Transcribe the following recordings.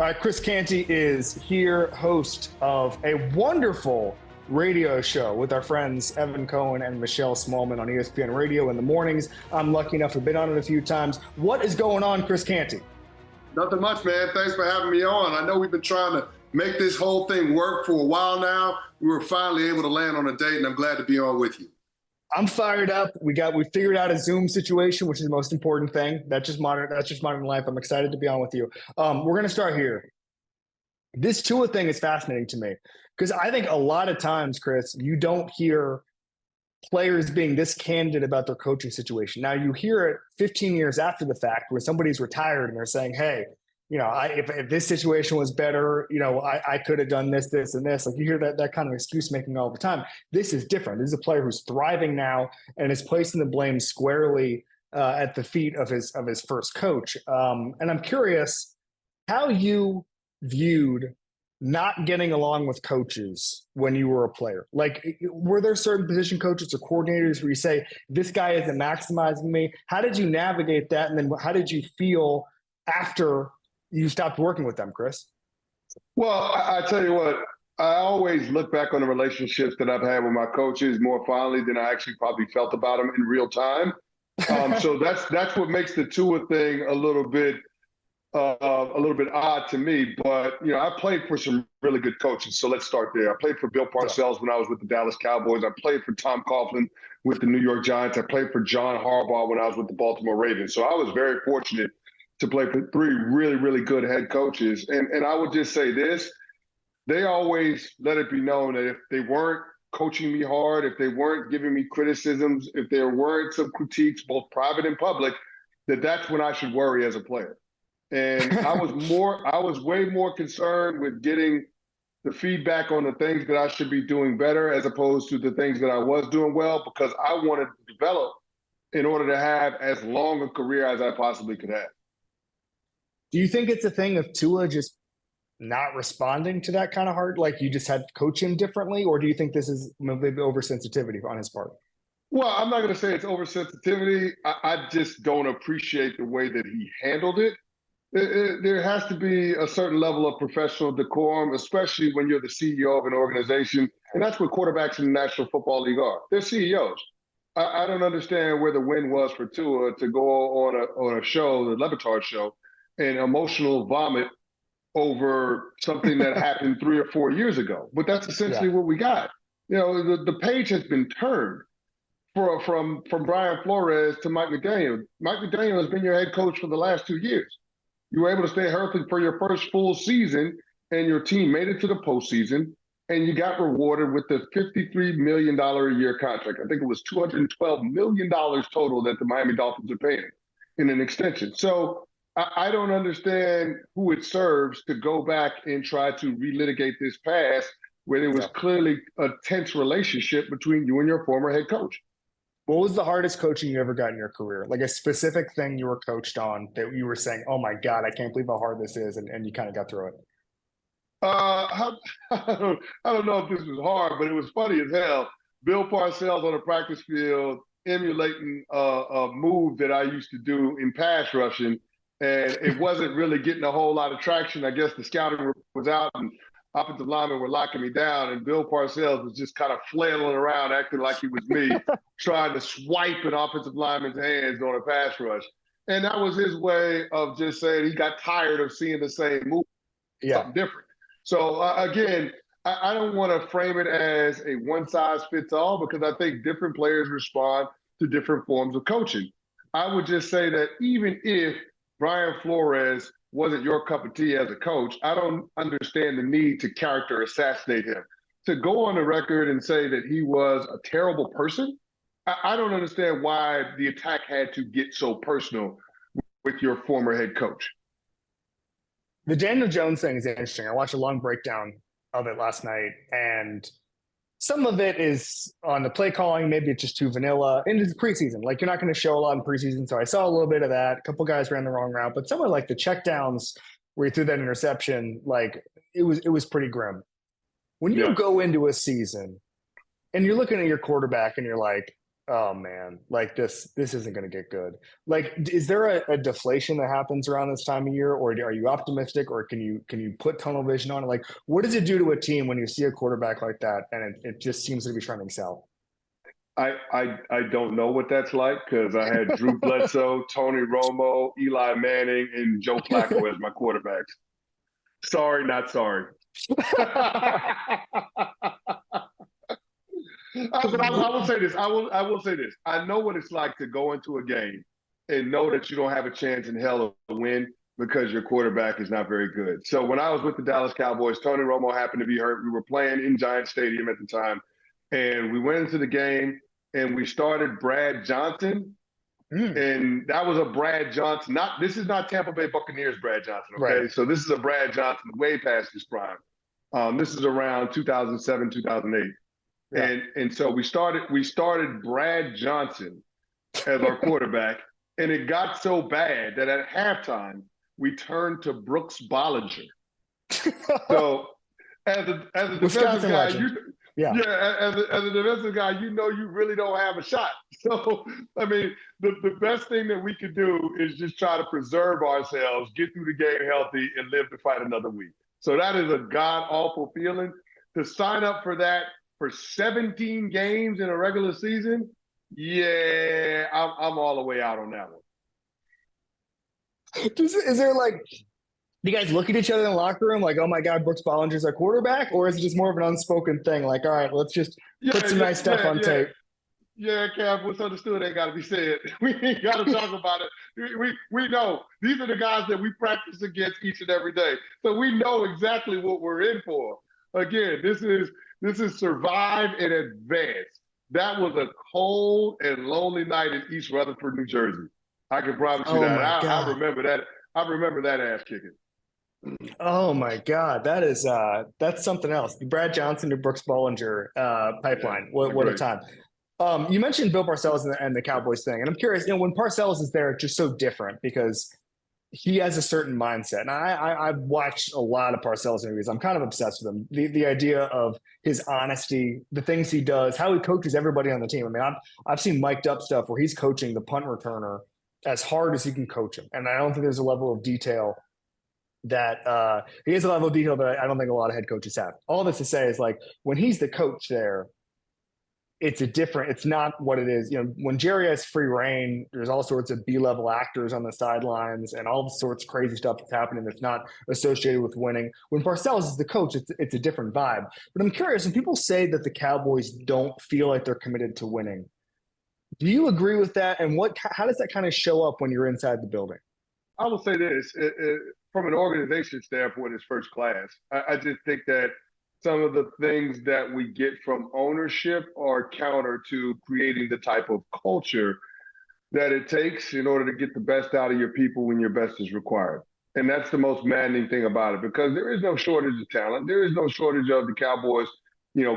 right, Chris Canty is here, host of a wonderful radio show with our friends Evan Cohen and Michelle Smallman on ESPN Radio in the mornings. I'm lucky enough to have been on it a few times. What is going on, Chris Canty? Nothing much, man. Thanks for having me on. I know we've been trying to make this whole thing work for a while now. We were finally able to land on a date, and I'm glad to be on with you. I'm fired up. We figured out a Zoom situation, which is the most important thing. That's just modern life. I'm excited to be on with you. We're going to start here. This Tua thing is fascinating to me because I think a lot of times, Chris, you don't hear players being this candid about their coaching situation. Now you hear it 15 years after the fact where somebody's retired and they're saying, hey, if this situation was better, I could have done this, this, and this. Like you hear that kind of excuse making all the time. This is different. This is a player who's thriving now and is placing the blame squarely at the feet of his first coach. And I'm curious how you viewed not getting along with coaches when you were a player. Like, were there certain position coaches or coordinators where you say, this guy isn't maximizing me? How did you navigate that? And then how did you feel after you stopped working with them, Chris? Well, I tell you what, I always look back on the relationships that I've had with my coaches more fondly than I actually probably felt about them in real time. So that's what makes the Tua thing a little bit odd to me. But, I played for some really good coaches. So let's start there. I played for Bill Parcells when I was with the Dallas Cowboys. I played for Tom Coughlin with the New York Giants. I played for John Harbaugh when I was with the Baltimore Ravens. So I was very fortunate to play for three really, really good head coaches. And I would just say this, they always let it be known that if they weren't coaching me hard, if they weren't giving me criticisms, if there weren't some critiques, both private and public, that's when I should worry as a player. And I was way more concerned with getting the feedback on the things that I should be doing better as opposed to the things that I was doing well, because I wanted to develop in order to have as long a career as I possibly could have. Do you think it's a thing of Tua just not responding to that kind of hard? Like you just had to coach him differently? Or do you think this is maybe oversensitivity on his part? Well, I'm not going to say it's oversensitivity. I just don't appreciate the way that he handled it. There has to be a certain level of professional decorum, especially when you're the CEO of an organization. And that's what quarterbacks in the National Football League are. They're CEOs. I don't understand where the win was for Tua to go on a show, the Le Batard show, and emotional vomit over something that happened 3 or 4 years ago. But that's essentially what we got. The page has been turned from Brian Flores to Mike McDaniel. Mike McDaniel has been your head coach for the last 2 years. You were able to stay healthy for your first full season, and your team made it to the postseason, and you got rewarded with the $53 million a year contract. I think it was $212 million total that the Miami Dolphins are paying in an extension. So I don't understand who it serves to go back and try to relitigate this past where there was clearly a tense relationship between you and your former head coach. What was the hardest coaching you ever got in your career? Like a specific thing you were coached on that you were saying, oh my God, I can't believe how hard this is. And you kind of got through it. I don't know if this was hard, but it was funny as hell. Bill Parcells on the practice field emulating a move that I used to do in pass rushing. And it wasn't really getting a whole lot of traction. I guess the scouting was out and offensive linemen were locking me down. And Bill Parcells was just kind of flailing around, acting like he was me, trying to swipe an offensive lineman's hands on a pass rush. And that was his way of just saying he got tired of seeing the same move, something different. So, again, I don't want to frame it as a one-size-fits-all because I think different players respond to different forms of coaching. I would just say that even if Brian Flores wasn't your cup of tea as a coach, I don't understand the need to character assassinate him. To go on the record and say that he was a terrible person, I don't understand why the attack had to get so personal with your former head coach. The Daniel Jones thing is interesting. I watched a long breakdown of it last night, and some of it is on the play calling. Maybe it's just too vanilla. And it's preseason. Like, you're not going to show a lot in preseason. So I saw a little bit of that. A couple guys ran the wrong route. But some of like the checkdowns where he threw that interception, like it was pretty grim. When you go into a season and you're looking at your quarterback and you're like, Oh man, like this isn't going to get good. Like, is there a deflation that happens around this time of year, or are you optimistic, or can you put tunnel vision on it? Like, what does it do to a team when you see a quarterback like that and it just seems to be trending south? I don't know what that's like because I had Drew Bledsoe, Tony Romo, Eli Manning, and Joe Flacco as my quarterbacks. Sorry, not sorry. But I will say this. I will say this. I know what it's like to go into a game and know that you don't have a chance in hell to win because your quarterback is not very good. So when I was with the Dallas Cowboys, Tony Romo happened to be hurt. We were playing in Giant Stadium at the time, and we went into the game and we started Brad Johnson. And that was a Brad Johnson. This is not Tampa Bay Buccaneers Brad Johnson, okay? Right. So this is a Brad Johnson way past his prime. This is around 2007, 2008. Yeah. And so we started Brad Johnson as our quarterback, and it got so bad that at halftime we turned to Brooks Bollinger. So as a defensive guy, as a defensive guy, you know you really don't have a shot. So I mean, the best thing that we could do is just try to preserve ourselves, get through the game healthy, and live to fight another week. So that is a god awful feeling. To sign up for that for 17 games in a regular season, yeah, I'm all the way out on that one. Is there like, do you guys look at each other in the locker room like, oh my God, Brooks Bollinger's our quarterback? Or is it just more of an unspoken thing? Like, all right, let's just put some nice stuff on tape. Yeah, Cav, what's understood ain't got to be said. We ain't got to talk about it. We know these are the guys that we practice against each and every day. So we know exactly what we're in for. Again, this is survive and advance. That was a cold and lonely night in East Rutherford, New Jersey. I can promise you that. I remember that. I remember that ass kicking. Oh my God, that's something else. The Brad Johnson to Brooks Bollinger pipeline. What a time. You mentioned Bill Parcells and the Cowboys thing, and I'm curious. When Parcells is there, it's just so different because he has a certain mindset. And I've watched a lot of Parcells interviews. I'm kind of obsessed with him. The idea of his honesty, the things he does, how he coaches everybody on the team. I mean, I've seen mic'd up stuff where he's coaching the punt returner as hard as he can coach him, and I don't think there's a level of detail that he has a level of detail that I don't think a lot of head coaches have. All this to say is, like, when he's the coach there, it's not what it is. When Jerry has free reign, there's all sorts of B-level actors on the sidelines and all sorts of crazy stuff that's happening that's not associated with winning. When Parcells is the coach, it's a different vibe. But I'm curious, when people say that the Cowboys don't feel like they're committed to winning, do you agree with that? And how does that kind of show up when you're inside the building? I will say this, from an organization standpoint, it's first class. I just think that some of the things that we get from ownership are counter to creating the type of culture that it takes in order to get the best out of your people when your best is required. And that's the most maddening thing about it, because there is no shortage of talent. There is no shortage of the Cowboys,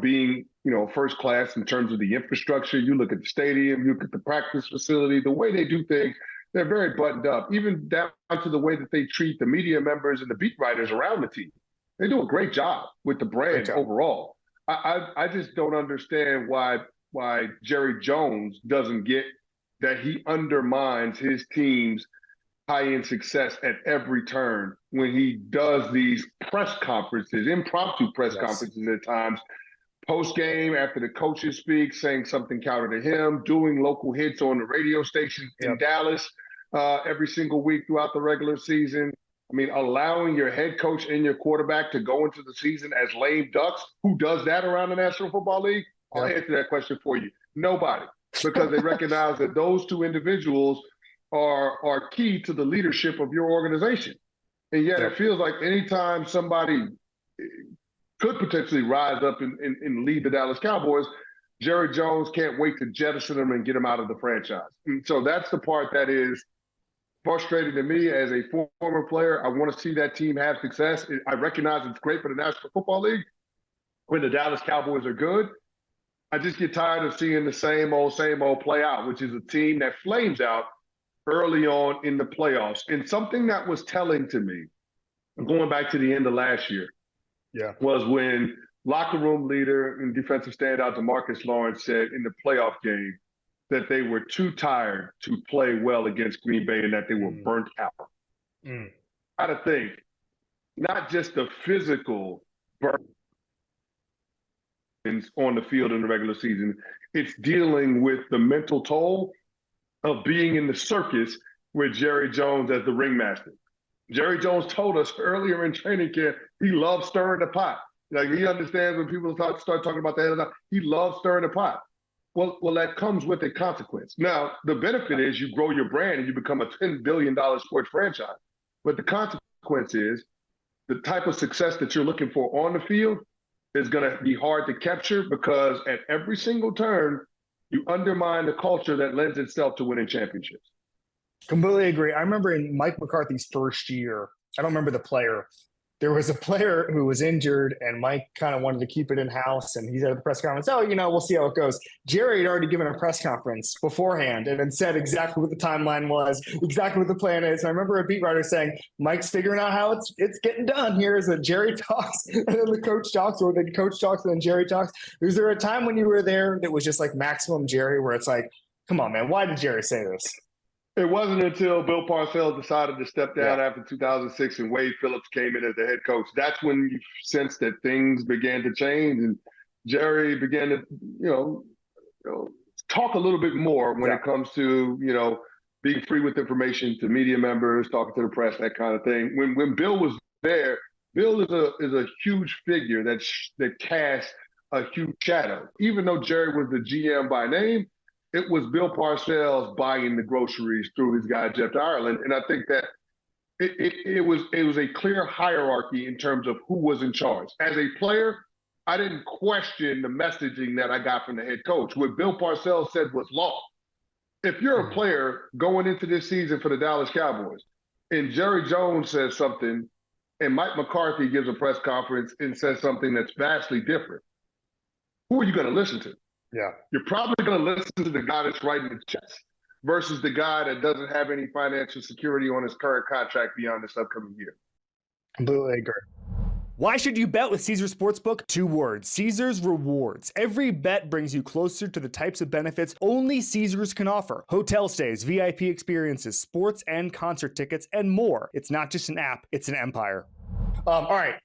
being, first class in terms of the infrastructure. You look at the stadium, you look at the practice facility, the way they do things, they're very buttoned up, even down to the way that they treat the media members and the beat writers around the team. They do a great job with the brand overall. I just don't understand why Jerry Jones doesn't get that he undermines his team's high-end success at every turn when he does these press conferences, impromptu press conferences at times, post-game after the coaches speak, saying something counter to him, doing local hits on the radio station in Dallas every single week throughout the regular season. I mean, allowing your head coach and your quarterback to go into the season as lame ducks. Who does that around the National Football League? I'll answer that question for you. Nobody, because they recognize that those two individuals are key to the leadership of your organization. And yet it feels like anytime somebody could potentially rise up and lead the Dallas Cowboys, Jerry Jones can't wait to jettison them and get them out of the franchise. And so that's the part that is frustrating to me as a former player. I want to see that team have success. I recognize it's great for the National Football League when the Dallas Cowboys are good. I just get tired of seeing the same old play out, which is a team that flames out early on in the playoffs. And something that was telling to me, going back to the end of last year, was when locker room leader and defensive standout DeMarcus Lawrence said in the playoff game, that they were too tired to play well against Green Bay and that they were burnt out. I got to think, not just the physical burn on the field in the regular season, it's dealing with the mental toll of being in the circus with Jerry Jones as the ringmaster. Jerry Jones told us earlier in training camp he loves stirring the pot. Like, he understands when people start talking about that. He loves stirring the pot. Well, that comes with a consequence. Now, the benefit is you grow your brand and you become a $10 billion sports franchise. But the consequence is the type of success that you're looking for on the field is going to be hard to capture, because at every single turn, you undermine the culture that lends itself to winning championships. Completely agree. I remember in Mike McCarthy's first year, I don't remember the player. There was a player who was injured, and Mike kind of wanted to keep it in-house, and he's at the press conference. Oh, we'll see how it goes. Jerry had already given a press conference beforehand and then said exactly what the timeline was, exactly what the plan is. And I remember a beat writer saying, Mike's figuring out how it's getting done here, is that Jerry talks and then the coach talks, or the coach talks and then Jerry talks. Was there a time when you were there that was just like maximum Jerry, where it's like, come on, man, why did Jerry say this? It wasn't until Bill Parcells decided to step down after 2006 and Wade Phillips came in as the head coach. That's when you sensed that things began to change, and Jerry began to, talk a little bit more when it comes to, being free with information to media members, talking to the press, that kind of thing. When Bill was there, Bill is a huge figure that casts a huge shadow. Even though Jerry was the GM by name, it was Bill Parcells buying the groceries through his guy, Jeff Ireland. And I think that it was a clear hierarchy in terms of who was in charge. As a player, I didn't question the messaging that I got from the head coach. What Bill Parcells said was law. If you're a player going into this season for the Dallas Cowboys, and Jerry Jones says something, and Mike McCarthy gives a press conference and says something that's vastly different, who are you going to listen to? Yeah. You're probably going to listen to the guy that's writing the checks versus the guy that doesn't have any financial security on his current contract beyond this upcoming year. Completely agree. Why should you bet with Caesars Sportsbook? 2 words: Caesars Rewards. Every bet brings you closer to the types of benefits only Caesars can offer. Hotel stays, VIP experiences, sports and concert tickets, and more. It's not just an app, it's an empire. All right.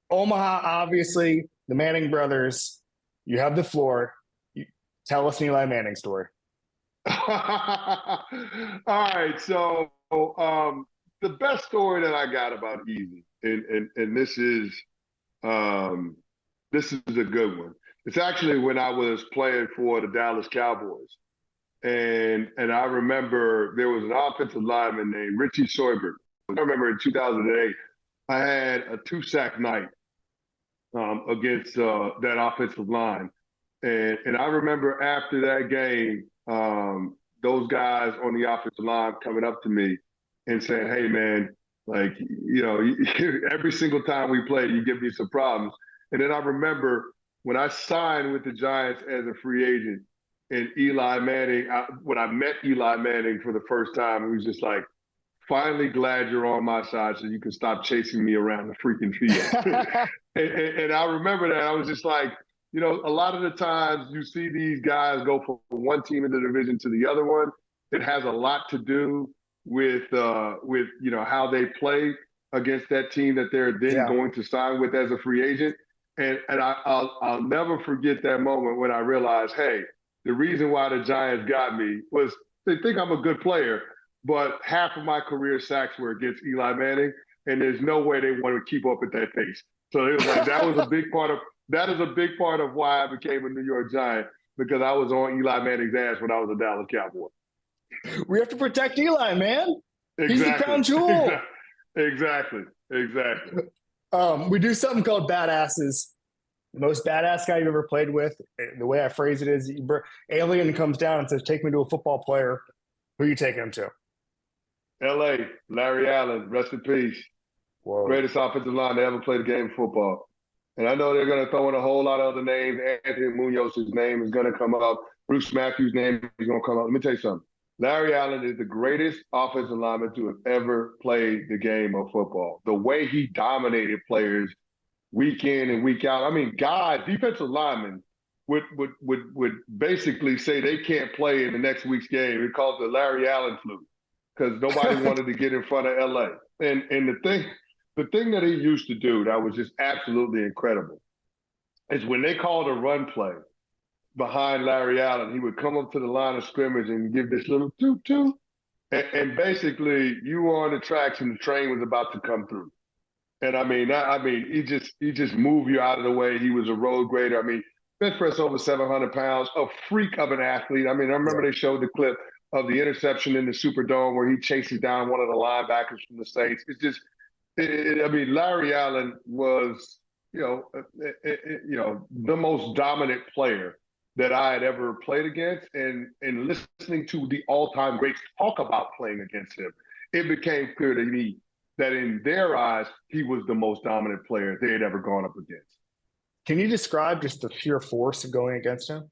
Omaha, obviously, the Manning brothers. You have the floor. Tell us an Eli Manning story. All right. So the best story that I got about Easy, and this is a good one. It's actually when I was playing for the Dallas Cowboys. And I remember there was an offensive lineman named Richie Soybert. I remember in 2008, I had a 2-sack night against that offensive line. And I remember after that game, those guys on the offensive line coming up to me and saying, hey, man, like, every single time we play, you give me some problems. And then I remember when I signed with the Giants as a free agent, and Eli Manning, when I met Eli Manning for the first time, he was just like, finally glad you're on my side so you can stop chasing me around the freaking field. and I remember that. I was just like, a lot of the times you see these guys go from one team in the division to the other one. It has a lot to do with how they play against that team that they're then going to sign with as a free agent. And I'll never forget that moment when I realized, hey, the reason why the Giants got me was they think I'm a good player, but half of my career sacks were against Eli Manning, and there's no way they want to keep up at that pace. So it was like that is a big part of why I became a New York Giant, because I was on Eli Manning's ass when I was a Dallas Cowboy. We have to protect Eli, man. Exactly. He's the crown jewel. Exactly. We do something called Badasses. The most badass guy you've ever played with. The way I phrase it is, alien comes down and says, take me to a football player. Who are you taking him to? L.A., Larry Allen, rest in peace. Whoa. Greatest offensive line to ever play the game of football. And I know they're going to throw in a whole lot of other names. Anthony Munoz's name is going to come up. Bruce Matthews' name is going to come up. Let me tell you something. Larry Allen is the greatest offensive lineman to have ever played the game of football. The way he dominated players week in and week out. I mean, defensive linemen would basically say they can't play in the next week's game. He called it the Larry Allen flu because nobody wanted to get in front of LA. And the thing that he used to do that was just absolutely incredible is when they called a run play behind Larry Allen, he would come up to the line of scrimmage and give this little toot-toot. And basically, you were on the tracks and the train was about to come through. And he just moved you out of the way. He was a road grader. I mean, bench press over 700 pounds, a freak of an athlete. I mean, I remember they showed the clip of the interception in the Superdome where he chases down one of the linebackers from the Saints. It's just, Larry Allen was, the most dominant player that I had ever played against. And listening to the all-time greats talk about playing against him, it became clear to me that in their eyes, he was the most dominant player they had ever gone up against. Can you describe just the sheer force of going against him?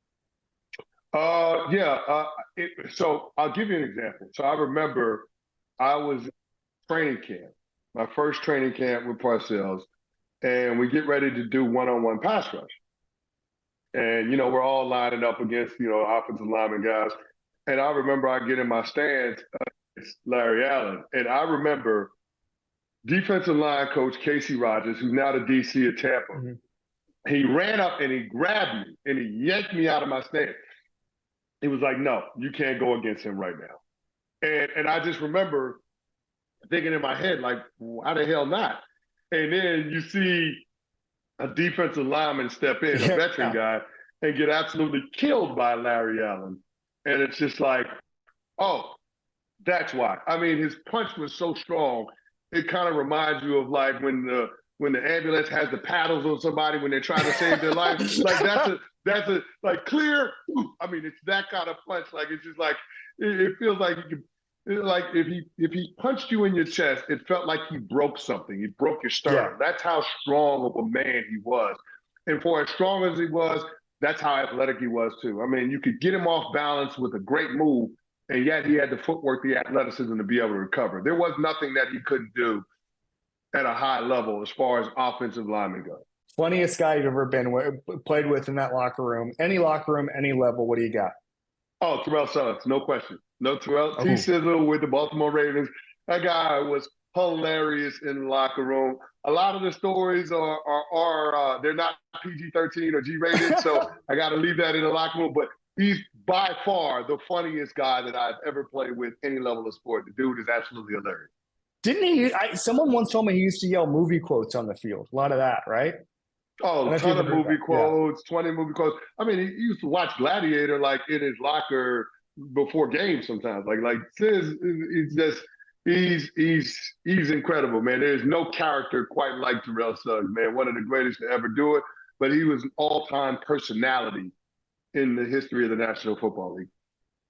So I'll give you an example. So I remember I was training camp, my first training camp with Parcells, and we get ready to do one-on-one pass rush. And, we're all lining up against, offensive lineman guys. And I remember I get in my stance against Larry Allen. And I remember defensive line coach Casey Rogers, who's now the DC of Tampa, mm-hmm. He ran up and he grabbed me and he yanked me out of my stance. He was like, no, you can't go against him right now. And I just remember thinking in my head, like, why the hell not? And then you see a defensive lineman step in, a veteran guy, and get absolutely killed by Larry Allen. And it's just like, oh, that's why. I mean, his punch was so strong, it kind of reminds you of like when the ambulance has the paddles on somebody when they're trying to save their life. Like that's a like clear. I mean, it's that kind of punch. Like it's just like it feels like you could, like if he punched you in your chest, it felt like he broke something. He broke your sternum. Yeah. That's how strong of a man he was. And for as strong as he was, that's how athletic he was too. I mean, you could get him off balance with a great move, and yet he had the footwork, the athleticism to be able to recover. There was nothing that he couldn't do at a high level as far as offensive linemen go. Funniest guy you've ever played with in that locker room. Any locker room, any level, what do you got? Oh, Terrell Suggs, no question. No, Terrell T-Sizzle with the Baltimore Ravens. That guy was hilarious in the locker room. A lot of the stories are they're not PG-13 or G-rated, so I got to leave that in the locker room. But he's by far the funniest guy that I've ever played with any level of sport. The dude is absolutely hilarious. Didn't he? Someone once told me he used to yell movie quotes on the field. A lot of that, right? Oh, a ton of movie quotes, 20 movie quotes. I mean, he used to watch Gladiator like in his locker before games sometimes. Like he's incredible, man. There's no character quite like Terrell Suggs, man. One of the greatest to ever do it. But he was an all-time personality in the history of the National Football League.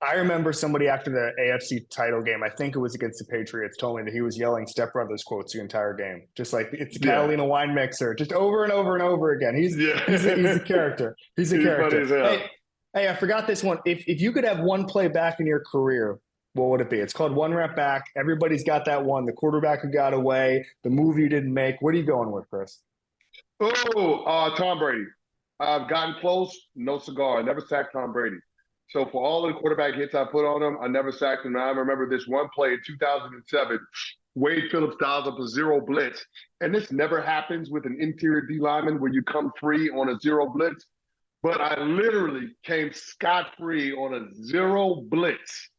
I remember somebody after the AFC title game, I think it was against the Patriots, told me that he was yelling Step Brothers quotes the entire game. Just like it's a Catalina wine mixer, just over and over and over again. He's a character. He's a character. Funny as hell. Hey, I forgot this one. If you could have one play back in your career, what would it be? It's called One Rep Back. Everybody's got that one. The quarterback who got away, the move you didn't make. What are you going with, Chris? Tom Brady. I've gotten close, no cigar. I never sacked Tom Brady. So for all of the quarterback hits I put on him, I never sacked him. And I remember this one play in 2007, Wade Phillips dials up a zero blitz. And this never happens with an interior D lineman where you come free on a zero blitz. But I literally came scot-free on a zero blitz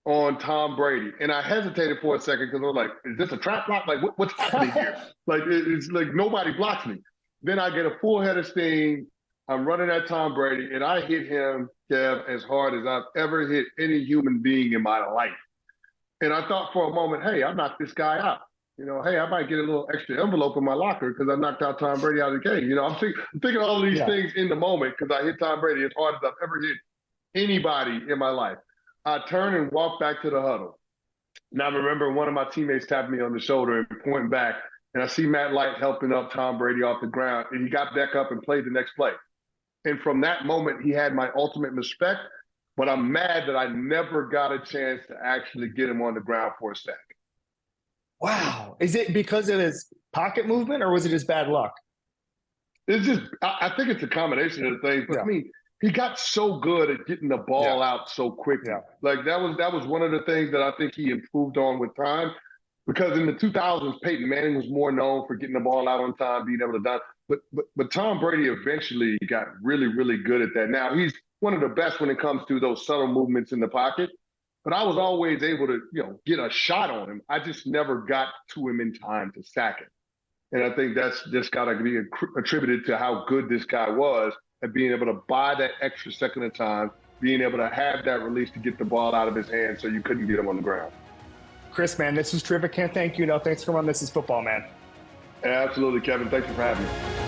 on Tom Brady. And I hesitated for a second because I was like, is this a trap block? Like, what's happening here? Like, it's like nobody blocks me. Then I get a full head of steam. I'm running at Tom Brady, and I hit him, Kev, as hard as I've ever hit any human being in my life. And I thought for a moment, hey, I knocked this guy out. Hey, I might get a little extra envelope in my locker because I knocked out Tom Brady out of the game. I'm thinking all of these things in the moment because I hit Tom Brady as hard as I've ever hit anybody in my life. I turn and walk back to the huddle. Now, I remember one of my teammates tapped me on the shoulder and pointing back, and I see Matt Light helping up Tom Brady off the ground, and he got back up and played the next play. And from that moment, he had my ultimate respect, but I'm mad that I never got a chance to actually get him on the ground for a sack. Wow. Is it because of his pocket movement or was it just bad luck? It's just, I think it's a combination of the things. But Yeah. I mean, he got so good at getting the ball out so quickly. Yeah. Like that was one of the things that I think he improved on with time. Because in the 2000s, Peyton Manning was more known for getting the ball out on time, being able to dunk. But Tom Brady eventually got really, really good at that. Now he's one of the best when it comes to those subtle movements in the pocket. But I was always able to, get a shot on him. I just never got to him in time to sack him. And I think that's just got to be attributed to how good this guy was at being able to buy that extra second of time, being able to have that release to get the ball out of his hands so you couldn't get him on the ground. Chris, man, this was terrific. Can't thank you enough. Thanks for coming on This Is Football, man. Absolutely, Kevin. Thank you for having me.